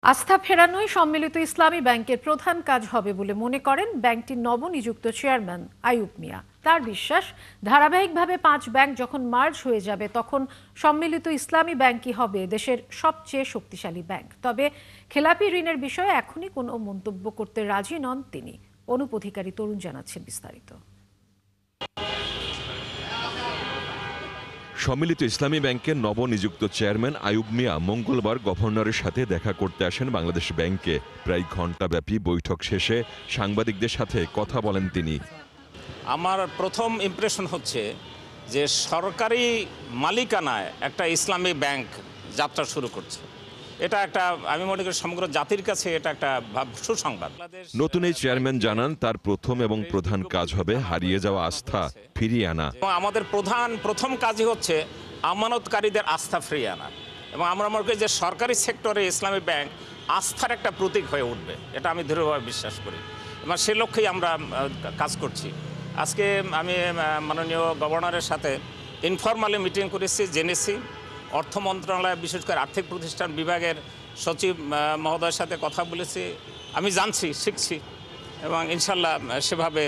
আস্থা ফেরানোই সম্মিলিত ইসলামী ব্যাংকের প্রধান কাজ হবে বলে মনে করেন ব্যাংকটির নবনিযুক্ত চেয়ারম্যান আইয়ুব মিয়া। তার বিশ্বাস, ধারাবাহিকভাবে 5 ব্যাংক যখন মার্জ হয়ে যাবে তখন সম্মিলিত ইসলামী ব্যাংকই হবে দেশের সবচেয়ে শক্তিশালী ব্যাংক। তবে খেলাপি ঋণের বিষয়ে এখনই কোনো মন্তব্য করতে রাজি নন তিনি। অনুপ অধিকারী তরুণ জানাচ্ছেন বিস্তারিত। সম্মিলিত ইসলামী ব্যাংকের নবনিযুক্ত চেয়ারম্যান আইয়ুব মিয়া মঙ্গলবার গভর্নরের সাথে দেখা করতে আসেন বাংলাদেশ ব্যাংকে। প্রায় ঘণ্টাব্যাপী বৈঠক শেষে সাংবাদিকদের সাথে কথা বলেন তিনি। আমার প্রথম ইমপ্রেশন হচ্ছে যে সরকারি মালিকানায় একটা ইসলামী ব্যাংক যাত্রা শুরু করছে। এটা একটা, আমি মনে করি সমগ্র জাতির কাছে এটা একটা সুসংবাদ। নতুন এই চেয়ারম্যান জানান তার প্রথম এবং প্রধান কাজ হবে হারিয়ে যাওয়া আস্থা ফিরিয়ে আনা। আমাদের প্রথম কাজই হচ্ছে আমানতকারীদের আস্থা ফিরিয়ে আনা, এবং আমরা মনে করি যে সরকারি সেক্টরে ইসলামী ব্যাংক আস্থার একটা প্রতীক হয়ে উঠবে, এটা আমি দৃঢ়ভাবে বিশ্বাস করি এবং সে লক্ষ্যেই আমরা কাজ করছি। আজকে আমি মাননীয় গভর্নরের সাথে ইনফরমালি মিটিং করেছি, জেনেছি। অর্থ মন্ত্রণালয়, বিশেষ করে আর্থিক প্রতিষ্ঠান বিভাগের সচিব মহোদয়ের সাথে কথা বলেছি। আমি জানছি, শিখছি এবং ইনশাল্লাহ সেভাবে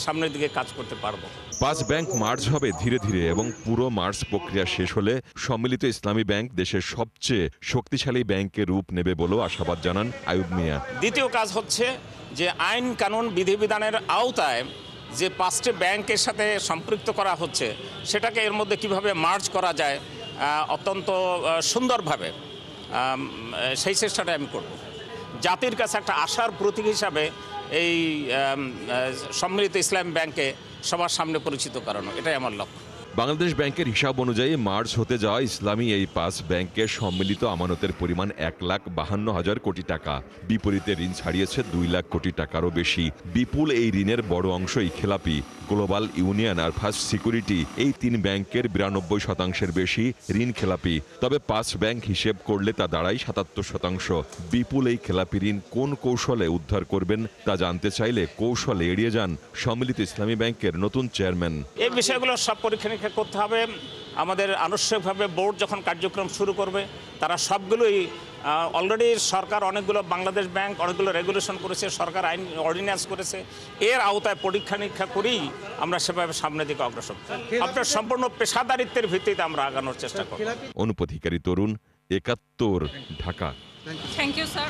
সামনের দিকে কাজ করতে পারবো। 5 ব্যাংক মার্জ হবে ধীরে ধীরে এবং পুরো মার্জ প্রক্রিয়া শেষ হলে সম্মিলিত ইসলামী ব্যাংক দেশের সবচেয়ে শক্তিশালী ব্যাংকের রূপ নেবে বলেও আশাবাদ জানান আইয়ুব মিয়া। দ্বিতীয় কাজ হচ্ছে যে আইন কানুন বিধিবিধানের আওতায় যে 5টি ব্যাংকের সাথে সম্পৃক্ত করা হচ্ছে সেটাকে এর মধ্যে কিভাবে মার্জ করা যায় অত্যন্ত সুন্দরভাবে, সেই চেষ্টাটা আমি করব। জাতির কাছে একটা আশার প্রতীক হিসাবে এই সম্মিলিত ইসলামী ব্যাংকে সবার সামনে পরিচিত করানো, এটাই আমার লক্ষ্য। বাংলাদেশ ব্যাংকের হিসাব অনুযায়ী মার্জ হতে যাওয়া ইসলামী এই 5 ব্যাংকের সম্মিলিত আমানতের পরিমাণ 1,52,000 কোটি টাকা। বিপরীতে ঋণ ছাড়িয়েছে 2 লাখ কোটি টাকারও বেশি। বিপুল এই ঋণের বড় অংশই খেলাপি। গ্লোবাল ইউনিয়ন আর ফার্স্ট সিকিউরিটি এই 3 ব্যাংকের 92% বেশি ঋণ খেলাপি। তবে 5 ব্যাংক হিসেব করলে তা দাঁড়ায় 77%। বিপুল এই খেলাপি ঋণ কোন কৌশলে উদ্ধার করবেন তা জানতে চাইলে কৌশলে এড়িয়ে যান সম্মিলিত ইসলামী ব্যাংকের নতুন চেয়ারম্যান। এই বিষয়গুলো সব পরীক্ষা নিরীক্ষা করতে হবে। আমাদের আনুষ্ঠানিকভাবে বোর্ড যখন কার্যক্রম শুরু করবে তারা সবগুলোই অলরেডি সরকার অনেকগুলো, বাংলাদেশ ব্যাংক অনেকগুলো রেগুলেশন করেছে, সরকার আইন অর্ডিন্যান্স করেছে, এর আওতায় পরীক্ষা নিরীক্ষা করেই আমরা সেভাবে সামনের দিকে অগ্রসর। আপনার সম্পূর্ণ পেশাদারিত্বের ভিত্তিতে আমরা আগানোর চেষ্টা করব। Anup Adhikari Tarun, 71, Dhaka. Thank you sir.